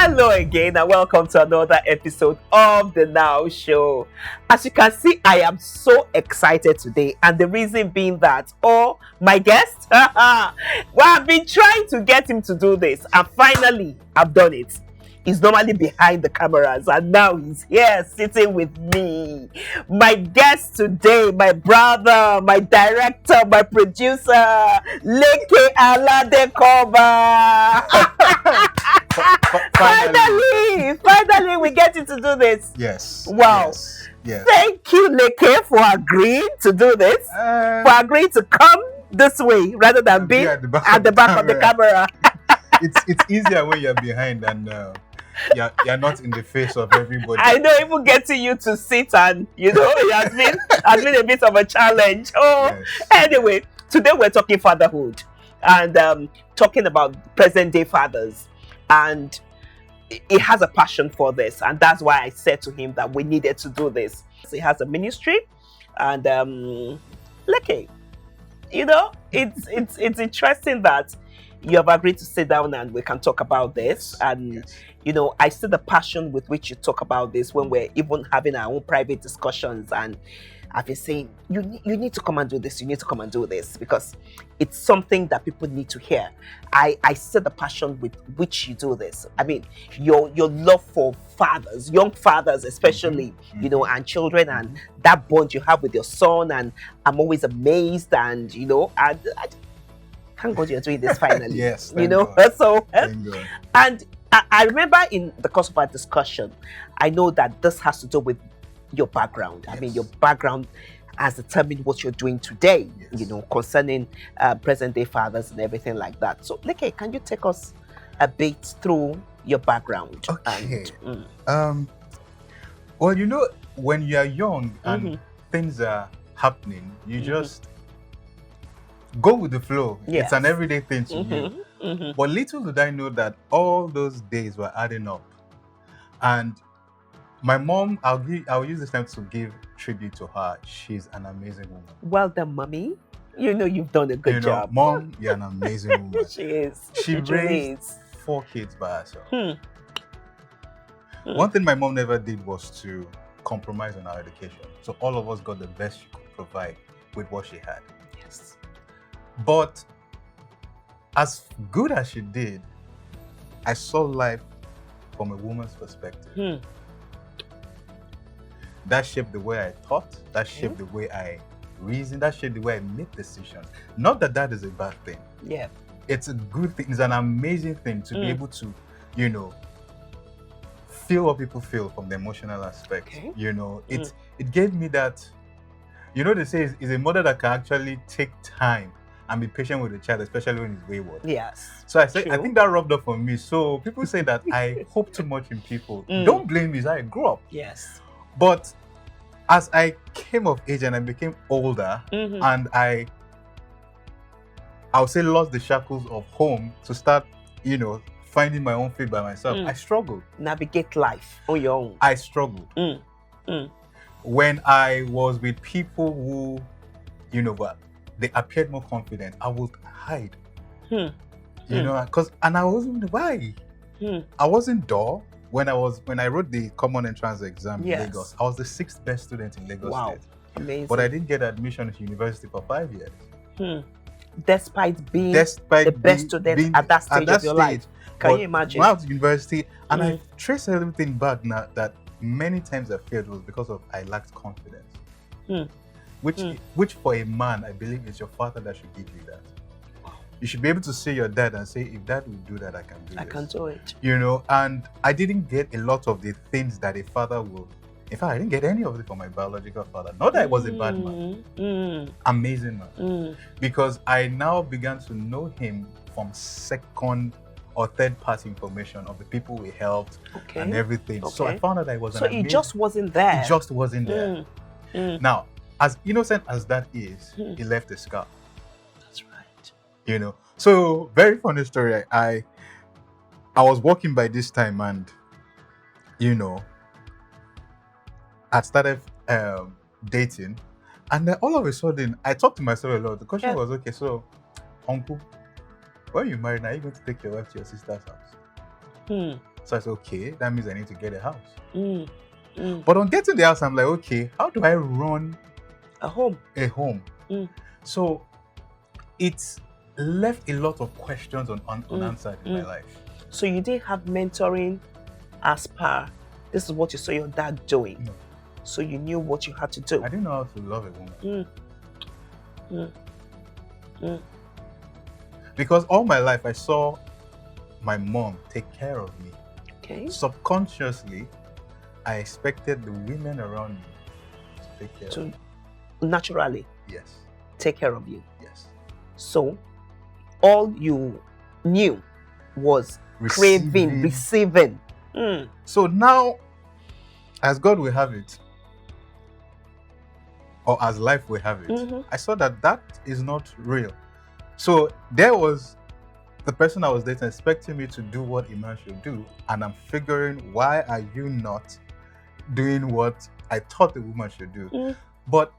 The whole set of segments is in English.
Hello again and welcome to another episode of the Now Show. As you can see, I am so excited today, and the reason being that, my guest, well, I've been trying to get him to do this, and finally, I've done it. He's normally behind the cameras, and now he's here sitting with me. My guest today, my brother, my director, my producer, Adeleke Aladekoba. Finally, we get you to do this. Yes. Wow. Yes. Thank you, Adeleke, for agreeing to do this, for agreeing to come this way rather than being at the back of the camera. It's easier when you're behind and you're not in the face of everybody. I know, even getting you to sit and it has been a bit of a challenge. Yes. Anyway, today we're talking fatherhood and talking about present day fathers, and he has a passion for this, and that's why I said to him that we needed to do this. He has a ministry, and Adeleke, it's interesting that you have agreed to sit down and we can talk about this. And I see the passion with which you talk about this when we're even having our own private discussions, and I've been saying you need to come and do this, you need to come and do this, because it's something that people need to hear. I see the passion with which you do this. I mean, your love for fathers, young fathers especially, and children, and that bond you have with your son, and I'm always amazed, and I thank God you're doing this finally. Yes, God. So thank God. And I remember in the course of our discussion, I know that this has to do with your background. Yes. I mean, your background has determined what you're doing today, concerning present day fathers and everything like that. So, Adeleke, can you take us a bit through your background? Okay. Well, when you're young and things are happening, you just go with the flow. Yes. It's an everyday thing to you. But little did I know that all those days were adding up. And my mom, I'll use this time to give tribute to her. She's an amazing woman. Well done, mommy. You've done a good job. Mom, you're an amazing woman. She is. She raised 4 kids by herself. One thing my mom never did was to compromise on our education. So all of us got the best she could provide with what she had. Yes. But as good as she did, I saw life from a woman's perspective. That shaped the way I thought, that shaped the way I reasoned, that shaped the way I made decisions. Not that is a bad thing. Yeah. It's a good thing. It's an amazing thing to be able to, feel what people feel from the emotional aspect. Okay. It gave me that, they say is a mother that can actually take time and be patient with the child, especially when he's wayward. Yes. So I think that rubbed off on me. So people say that I hope too much in people. Don't blame me, it's how I grew up. Yes. But as I came of age and I became older, and I would say lost the shackles of home to start, finding my own feet by myself, I struggled. Navigate life on your own. I struggled. When I was with people who, they appeared more confident, I would hide. And I wasn't why. I wasn't dull. When I wrote the common entrance exam in Lagos, I was the 6th best student in Lagos State. Amazing. But I didn't get admission to university for 5 years. Despite being the best student at that stage of your life. Can you imagine? When I was at university, and I trace everything back now, that many times I failed was because of I lacked confidence. Which for a man, I believe it's your father that should give you that. You should be able to see your dad and say, if dad will do that, I can do this. I can do it. And I didn't get a lot of the things that a father will. In fact, I didn't get any of it from my biological father. Not that I was a bad man. Amazing man. Because I now began to know him from second or third party information of the people we helped and everything. So I found out I was it just wasn't there. It just wasn't there. Now, as innocent as that is, he left a scar. That's right. So very funny story. I was walking by this time, and I started dating, and then all of a sudden I talked to myself a lot. The question was, okay, so uncle, when you marry now, are you going to take your wife to your sister's house? So I said, okay, that means I need to get a house. But on getting the house, I'm like, okay, how do I run a home? So it's left a lot of questions unanswered in my life. So you didn't have mentoring as per this is what you saw your dad doing. No. So you knew what you had to do. I didn't know how to love a woman. Because all my life I saw my mom take care of me. Okay. Subconsciously, I expected the women around me to take care of me. Naturally. Yes. Take care of you. Yes. So all you knew was receiving. So now, as God will have it, or as life will have it, I saw that is not real. So there was the person I was dating expecting me to do what a man should do, and I'm figuring, why are you not doing what I thought a woman should do? But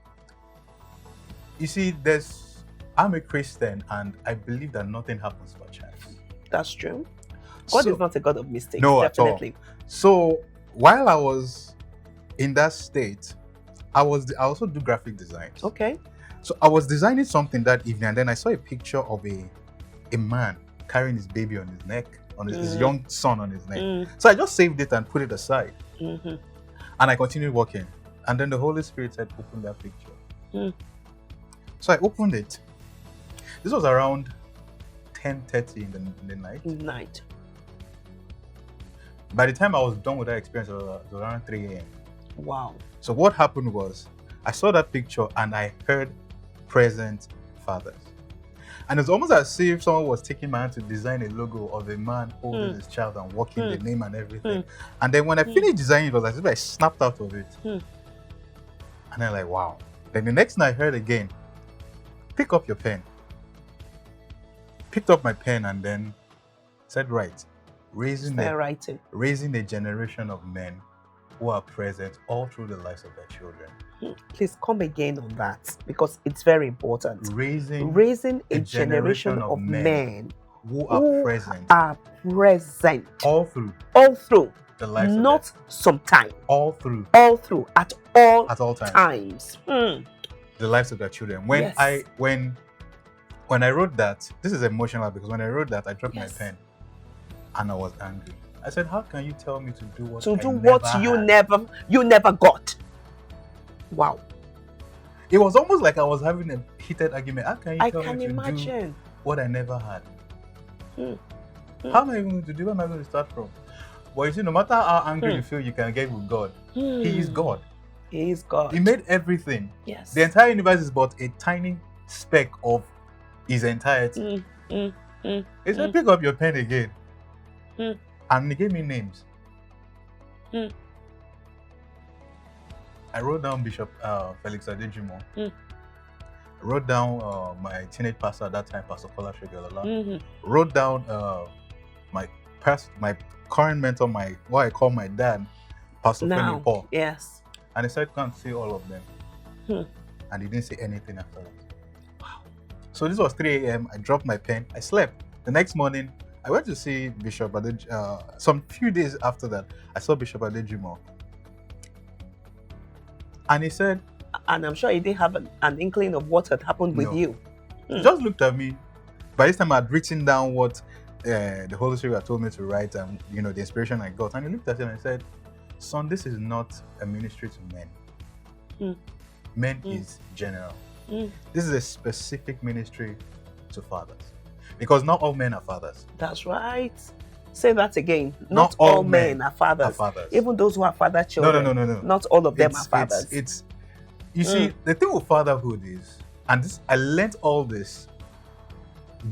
you see, I'm a Christian, and I believe that nothing happens by chance. That's true. God is not a God of mistakes. No, definitely. At all. So while I was in that state, I also do graphic designs. Okay. So I was designing something that evening, and then I saw a picture of a man carrying his baby on his neck, on his young son on his neck. So I just saved it and put it aside. And I continued working. And then the Holy Spirit said, open that picture. So I opened it. This was around 10:30 in the night. By the time I was done with that experience, it was around 3 a.m. Wow. So what happened was, I saw that picture and I heard present fathers. And it's almost as if someone was taking my hand to design a logo of a man holding his child and walking the name and everything. And then when I finished designing, it was as if I snapped out of it. And I'm like, wow. Then the next night I heard again, pick up your pen. Picked up my pen and then said, right, raising a generation of men who are present all through the lives of their children. Please come again on that, because it's very important. Raising a generation of men who are present all through the lives not of sometime, all through at all times. The lives of their children. When I wrote that, this is emotional, because when I wrote that, I dropped my pen and I was angry. I said, how can you tell me to do what you never got? Wow. It was almost like I was having a heated argument. How can you tell me to do what I never had? How am I going to do? Where am I going to start from? But you see, no matter how angry you feel, you can get with God. He is God. He is God. He made everything. Yes. The entire universe is but a tiny speck of his entirety. He said, pick up your pen again. And he gave me names. I wrote down Bishop Felix Adejimo. I wrote down my teenage pastor at that time, Pastor Kola Shegelala. Wrote down my current mentor, what I call my dad, Pastor Femi Paul. Yes. And he said, can't see all of them. And he didn't say anything after that. Wow. So this was 3 a.m. I dropped my pen. I slept. The next morning, I went to see Bishop Adejimo. Some few days after that, I saw Bishop Adejimo. And he said... And I'm sure he didn't have an inkling of what had happened with you. He just looked at me. By this time, I had written down what the Holy Spirit had told me to write and, the inspiration I got. And he looked at him and said, son, this is not a ministry to men. Men is general. This is a specific ministry to fathers. Because not all men are fathers. That's right. Say that again. Not all men are fathers. Even those who are father children. No. Not all of them are fathers. You see, the thing with fatherhood is, and I learned all this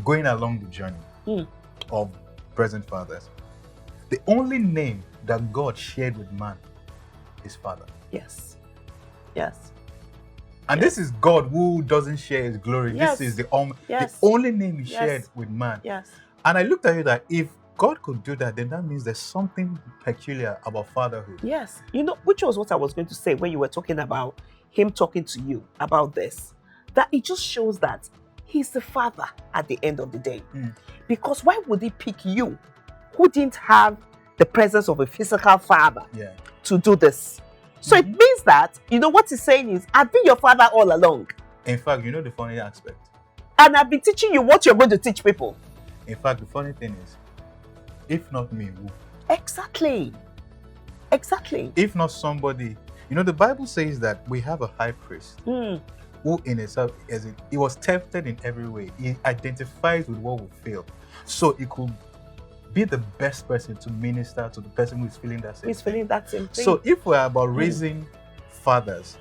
going along the journey of present fathers. The only name that God shared with man is Father. Yes. And this is God who doesn't share his glory. This is the only name he shared with man. Yes. And I looked at it that if God could do that, then that means there's something peculiar about fatherhood. Yes. Which was what I was going to say when you were talking about him talking to you about this. That it just shows that he's the father at the end of the day. Because why would he pick you who didn't have the presence of a physical father Yeah. to do this. So it means that, what he's saying is, I've been your father all along. In fact, the funny aspect. And I've been teaching you what you're going to teach people. In fact, the funny thing is, if not me, who? Exactly. If not somebody, the Bible says that we have a high priest who in itself, he was tempted in every way. He identifies with what will fail. So he could be the best person to minister to the person who is feeling that same thing. So if we're about raising fathers,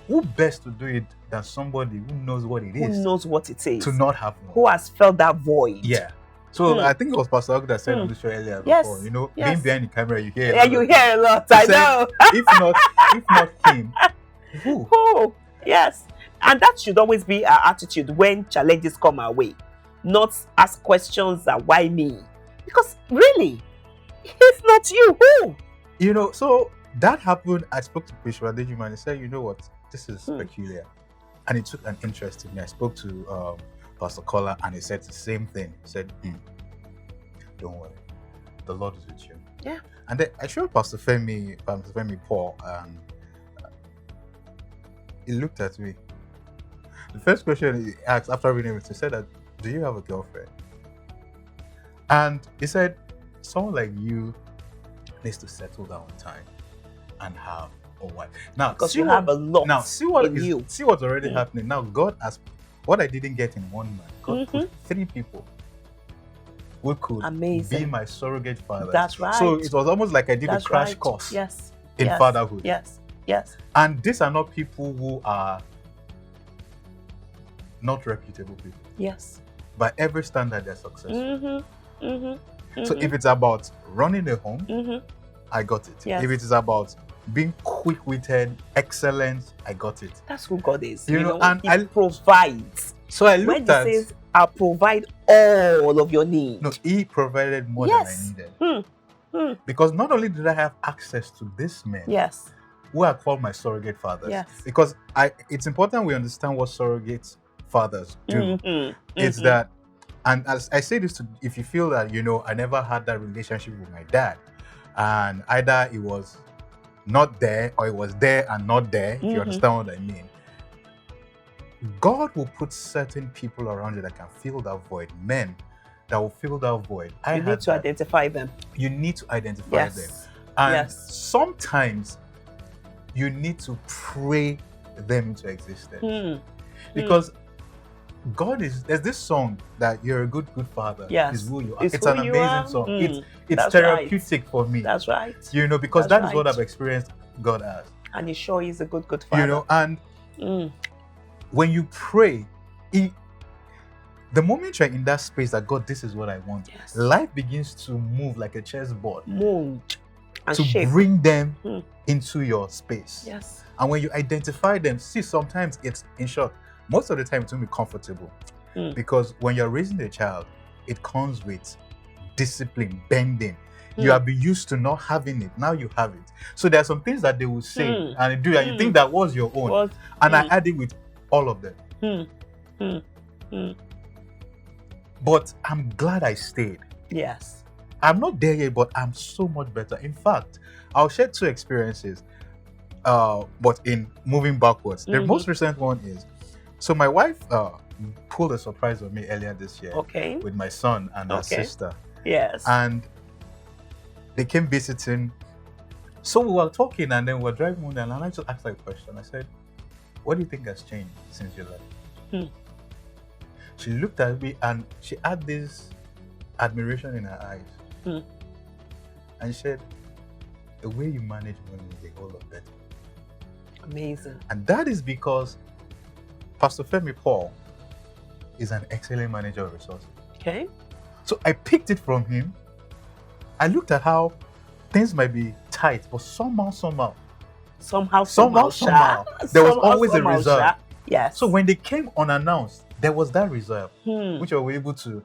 who best to do it than somebody who knows what it is? Who knows what it is? To not have one. Who has felt that void? Yeah. So I think it was Pastor Ogu that said on the show earlier before, being behind the camera, you hear a lot. You hear a lot, I know. if not him, who? Who? Yes. And that should always be our attitude when challenges come our way. Not ask questions that why me? Because really, if not you, who? So that happened. I spoke to Bishop Adeleke and he said, you know what, this is peculiar. And it took an interest in me. I spoke to Pastor Kola and he said the same thing. He said, don't worry, the Lord is with you. Yeah. And then I showed Pastor Femi Paul, and he looked at me. The first question he asked after reading it, he said that, do you have a girlfriend? And he said, someone like you needs to settle down in time and have a wife. Now, because you have a lot. Now, see what's already happening. Now, God has what I didn't get in one man. God put 3 people who could be my surrogate father. That's right. So it was almost like I did a crash course in fatherhood. Yes. And these are not people who are not reputable people. Yes. By every standard, they're successful. So if it's about running a home, I got it. Yes. If it is about being quick-witted, excellent, I got it. That's who God is. And He provides. So I looked when He says, I'll provide all of your needs. No, He provided more than I needed. Because not only did I have access to this man, who are called my surrogate fathers, because it's important we understand what surrogate fathers do. It's that, and as I say this, if you feel that, I never had that relationship with my dad, and either it was not there or it was there and not there, if you understand what I mean. God will put certain people around you that can fill that void, men that will fill that void. You need to identify them. You need to identify them. And sometimes you need to pray them into existence. Because there's this song that you're a good father. Yes. Is who you are. It's an amazing song. It's therapeutic for me. That's right. Because that is what I've experienced God as. And He sure is a good father. And when you pray, the moment you're in that space that God, this is what I want, life begins to move like a chessboard. Move and to shape. Bring them into your space. Yes. And when you identify them, sometimes it's, in short, most of the time it's going to be comfortable. Because when you're raising a child, it comes with discipline, bending. You have been used to not having it. Now you have it. So there are some things that they will say and do, and you think that was your own. And I add it with all of them. But I'm glad I stayed. Yes. I'm not there yet, but I'm so much better. In fact, I'll share 2 experiences, but in moving backwards. The most recent one is, so my wife pulled a surprise on me earlier this year with my son and her sister. Yes. And they came visiting. So we were talking and then we were driving one day, and I just asked her a question. I said, what do you think has changed since you left? She looked at me and she had this admiration in her eyes. And she said, the way you manage money is a whole lot better. Amazing. And that is because Pastor Femi Paul is an excellent manager of resources. Okay. So I picked it from him. I looked at how things might be tight, but somehow, there was always a reserve. Yes. So when they came unannounced, there was that reserve, which I was able to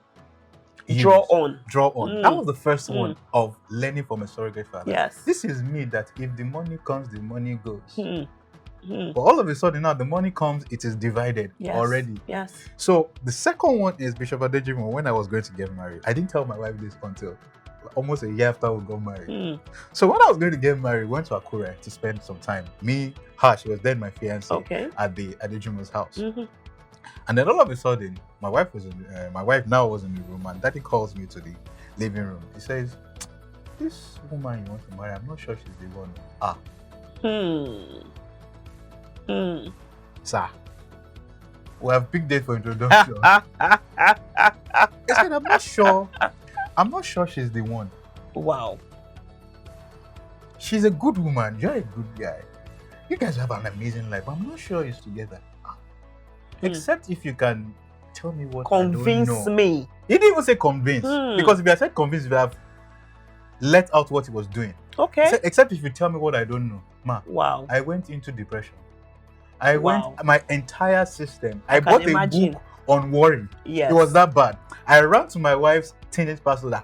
draw on. That was the first one of learning from a surrogate father. Yes. This is me that if the money comes, the money goes. But all of a sudden now the money comes, it is divided already. Yes. So the second one is Bishop Adeleke. When I was going to get married, I didn't tell my wife this until almost a year after we got married. So when I was going to get married, we went to Akure to spend some time. Me, her, she was then my fiancée at the Jumo's house. And then all of a sudden, my wife now was in the room, and Daddy calls me to the living room. He says, "This woman you want to marry, I'm not sure she's the one." Sir, we have big date for introduction. I said, I'm not sure she's the one. Wow. She's a good woman. You're a good guy. You guys have an amazing life. I'm not sure it's together. Except if you can tell me what convince I don't know. me. He didn't even say convince. Because if I said convince, you have let out what he was doing. Okay. Said, except if you tell me what I don't know. Ma, wow. I went into depression. My entire system. I bought a book on worry. Yes. It was that bad. I ran to my wife's teenage pastor that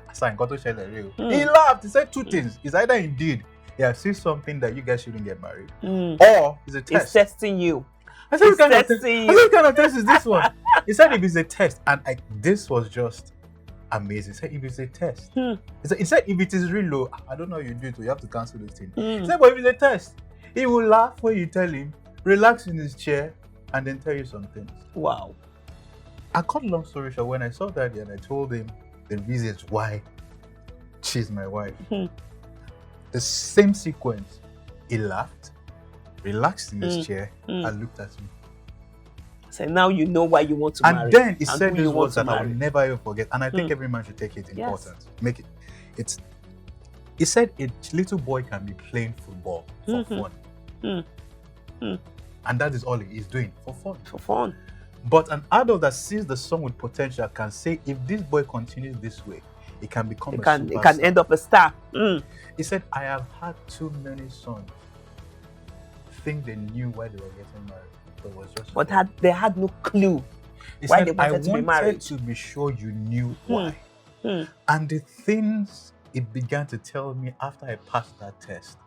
he laughed. He said two things. It's either indeed he has seen something that you guys shouldn't get married, or it's a test. He's testing you. I said, what kind of test is this one? He said, if it's a test, and this was just amazing. He said, if it's a test, he said, if it is real low, I don't know how you do it, you have to cancel this thing. He said, but if it's a test, he will laugh when you tell him, relax in his chair, and then tell you some things. Wow. I cut long story short, when I saw Daddy and I told him the reasons why she's my wife, the same sequence, he laughed, relaxed in his chair, and looked at me. So now you know why you want to marry. And then he said these words that I will never ever forget. And I think every man should take it important. Make it. He said a little boy can be playing football for fun. And that is all he is doing, for fun. For fun. But an adult that sees the son with potential can say, if this boy continues this way, he can become a superstar. He can end up a star. He said, I have had too many sons think they knew why they were getting married. It was just but they had no clue why they wanted to be married. I wanted to be sure you knew why. And the things it began to tell me after I passed that test,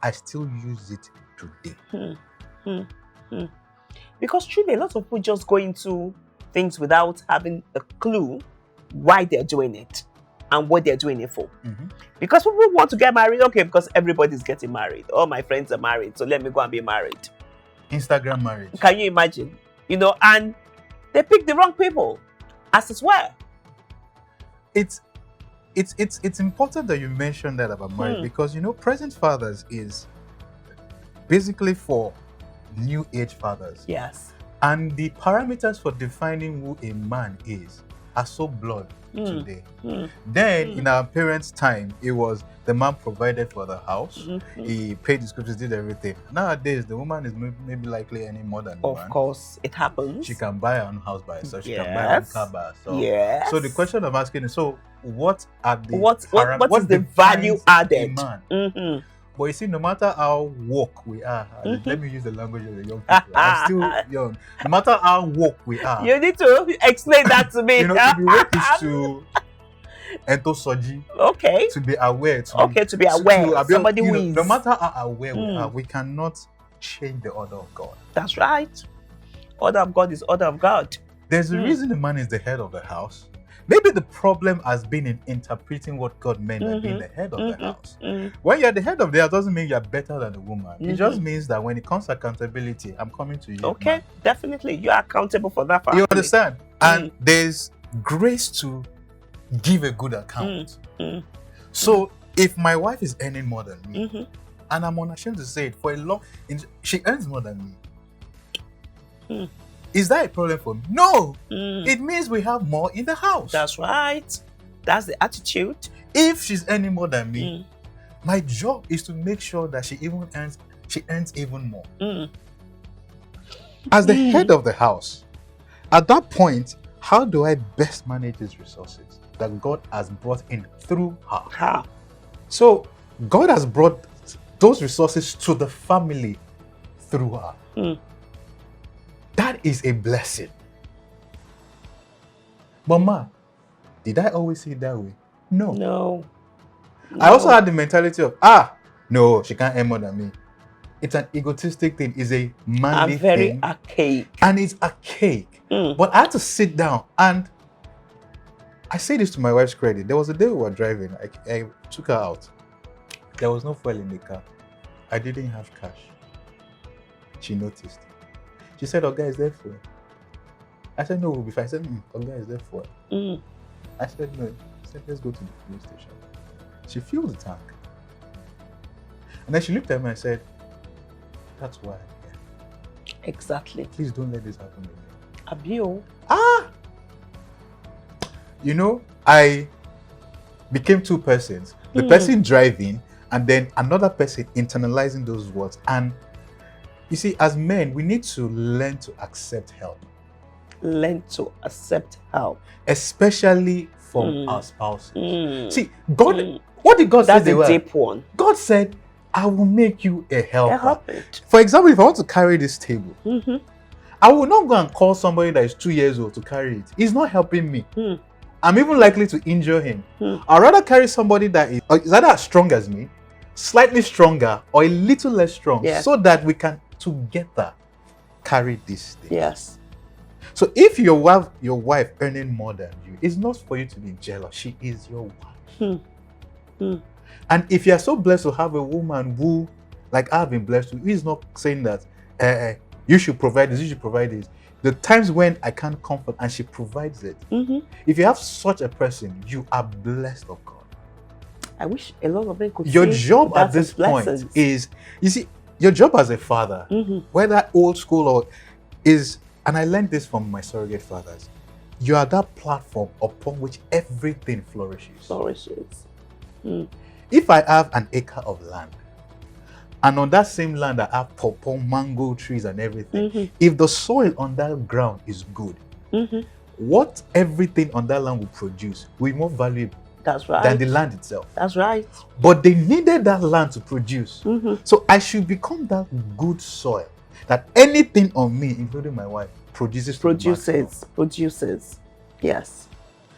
I still use it today. Because truly, a lot of people just go into things without having a clue why they're doing it and what they're doing it for. Because people want to get married, okay, because everybody's getting married. All my friends are married, so let me go and be married. Instagram marriage. Can you imagine? And they pick the wrong people, as it were. It's important that you mention that about marriage because Present Fathers is basically for new age fathers. Yes. And the parameters for defining who a man is are so blurred today. Then in our parents' time, it was the man provided for the house. He paid the school fees, did everything. Nowadays, the woman is maybe likely any more than the man. Of course, it happens. She can buy her own house by herself. She can buy her own car by herself. Yes. So the question I'm asking is, what are the what is the value added? But you see, no matter how woke we are, let me use the language of the young people. I'm still young. No matter how woke we are, you need to explain that to me. To be woke is to enter soji. Okay. To be aware. To be aware. Somebody who is. No matter how aware we are, we cannot change the order of God. That's right. Order of God is order of God. There's a reason the man is the head of the house. Maybe the problem has been in interpreting what God meant by being the head of the house. When you're the head of the house, doesn't mean you're better than the woman. It just means that when it comes to accountability, I'm coming to you. Okay, man. Definitely. You're accountable for that. You understand? And there's grace to give a good account. So if my wife is earning more than me, and I'm unashamed to say it, she earns more than me. Is that a problem for me? No. It means we have more in the house. That's right. That's the attitude. If she's earning more than me, my job is to make sure that she earns even more. As the head of the house, at that point, how do I best manage these resources that God has brought in through her? So God has brought those resources to the family through her. That is a blessing. But ma, did I always see it that way? No. I also had the mentality of, no, she can't earn more than me. It's an egotistic thing. It's a manly thing. Very archaic. And it's archaic. But I had to sit down and I say this to my wife's credit. There was a day we were driving. I took her out. There was no fuel in the car. I didn't have cash. She noticed. She said, "Oh, guys, there fuel." I said, "No, we'll be fine." I said, "Oh, guys, there fuel." I said, "No." I said, "Let's go to the fuel station." She filled the tank. And then she looked at me and said, "That's why I'm here. Exactly. Please don't let this happen again." Abio. You know, I became two persons. The person driving and then another person internalizing those words. And you see, as men, we need to learn to accept help. Learn to accept help. Especially from our spouses. See, God, what did God say they were? That's a deep one. God said, "I will make you a helper." A helper. For example, if I want to carry this table, I will not go and call somebody that is 2 years old to carry it. He's not helping me. I'm even likely to injure him. I'd rather carry somebody that is either as strong as me, slightly stronger, or a little less strong, so that we can together carry this thing. Yes. So if your wife earning more than you, it's not for you to be jealous. She is your wife. And if you are so blessed to have a woman who, like I've been blessed to, he's not saying that you should provide this, you should provide this. The times when I can't comfort and she provides it. If you have such a person, you are blessed of God. I wish a lot of them could. Your job at this point is, you see, your job as a father, whether old school or is, and I learned this from my surrogate fathers, you are that platform upon which everything flourishes. If I have an acre of land, and on that same land I have pawpaw, mango trees and everything, if the soil on that ground is good, what everything on that land will produce will be more valuable than the land itself. That's right. But they needed that land to produce. So I should become that good soil that anything on me, including my wife, produces. Yes.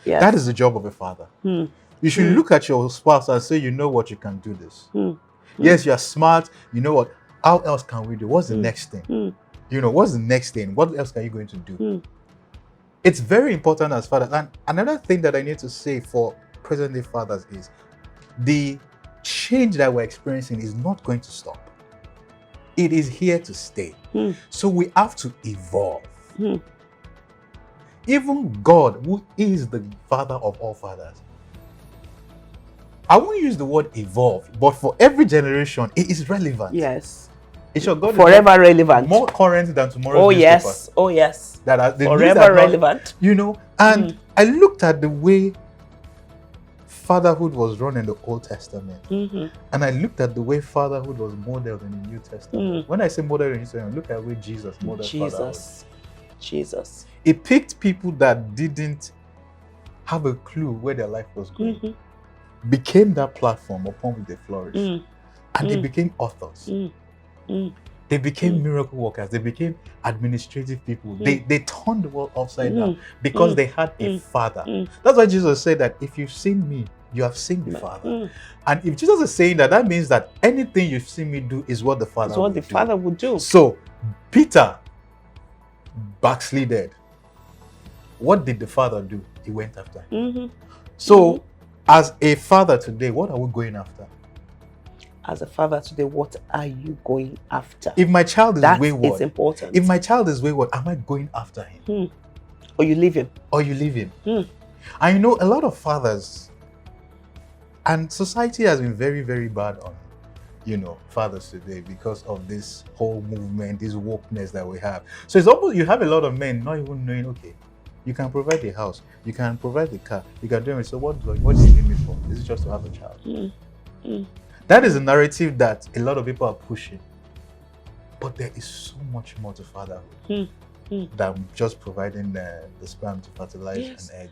That is the job of a father. You should look at your spouse and say, "You know what, you can do this. Yes, you're smart. You know what? How else can we do? What's the next thing? You know, what's the next thing? What else are you going to do?" It's very important as fathers. And another thing that I need to say for present-day fathers is the change that we're experiencing is not going to stop. It is here to stay. So we have to evolve. Even God, who is the father of all fathers, I won't use the word evolve, but for every generation, it is relevant. Yes. It's your God forever relevant. More current than tomorrow's newspaper. Oh yes. That are, forever relevant. You know, and I looked at the way fatherhood was run in the Old Testament, and I looked at the way fatherhood was modeled in the New Testament. When I say modeled in the New Testament, look at the way Jesus modeled fatherhood. Jesus. It picked people that didn't have a clue where their life was going. Became that platform upon which they flourished. And they became authors. They became miracle workers. They became administrative people. They turned the world upside down because they had a father. That's why Jesus said that if you've seen me, you have seen the Father. And if Jesus is saying that, that means that anything you've seen me do is what the Father would do. So Peter backslided. What did the Father do? He went after him. So as a father today, what are we going after? As a father today, what are you going after? If my child is wayward, it's important. If my child is wayward, am I going after him? Or you leave him? I know a lot of fathers, and society has been very, very bad on, fathers today because of this whole movement, this wokeness that we have. So it's almost, you have a lot of men not even knowing, okay, you can provide the house, you can provide the car, you can do it. So what is it in it for? Is it just to have a child? That is a narrative that a lot of people are pushing. But there is so much more to fatherhood than just providing the sperm to fertilize an egg.